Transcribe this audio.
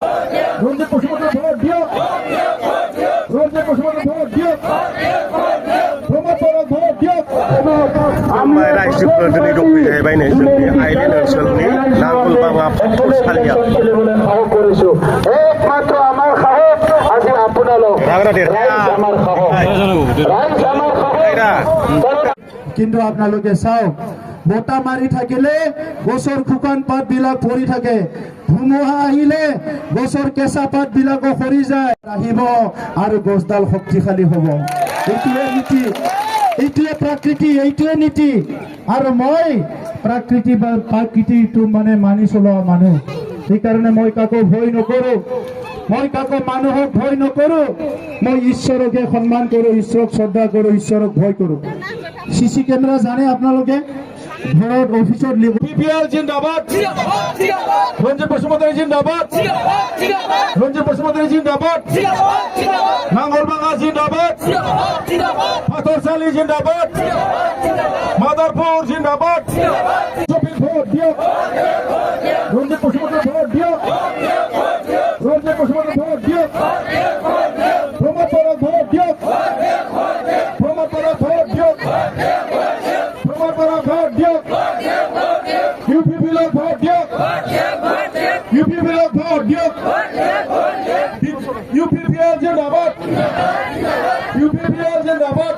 রঞ্জিত বসুমতারি vote দিও, রঞ্জিত বসুমতারি vote দিও, প্রমোদ বড় ভোট দিও। रायजो गोदोनि दंफैयो बायनाय जोंनि आइलेण्ड ओनसोलनि नांगोलबाङा फसालिया একমাত্র আমার সাহস আজি আপোনালোক আমাৰ সাহস। কিন্তু আপোনালোকে চাওক, বতাহ মাৰি থাকিলে গছৰ শুকান পাত বিলাক পৰি থাকে, ধুমুহা আহিলে গছৰ কেঁচা পাত বিলাকো সৰি যায়, আহিব আৰু গছডাল শক্তিশালী হ'ব। এইটোৱে নীতি, এইটোৱে প্ৰকৃতি, এইটোৱে নীতি। আৰু মই প্ৰকৃতিটো মানে মানি চলোৱা মানুহ, সেইকাৰণে মই কাকো ভয় নকৰো, মই কাকো মানুহক ভয় নকৰো। মই ঈশ্বৰকে সন্মান কৰো, ঈশ্বৰক শ্ৰদ্ধা কৰো, ঈশ্বৰক ভয় কৰো। চিচি কেমেৰা জানে আপোনালোকে, ঘৰত অফিচত BPL জিন্দাবাদ, ৰঞ্জিত বসুমতাৰী জিন্দাবাদ, ৰঞ্জিত বসুমতাৰী জিন্দাবাদ, নাঙ্গলবাঙা জিন্দাবাদ, পাথৰচালি জিন্দাবাদ, মাদারপুর জিন্দাবাদ। ভোট দিয়ক, রঞ্জিত বসুমতাৰী ভোট দিয়ক, রঞ্জিত বসুমতাৰী ভোট দিয়ক, প্রমোদ বড় ভোট দিয়ক, প্রমোদ বড় ভোট দিয়ক, প্রমোদ বড় ভোট দিয়ক, UPP লোক ভোট দিয়ক, UPP লোক ভোট দিয়ক, UPPL জিন্দাবাদ, UPPL জিন্দাবাদ।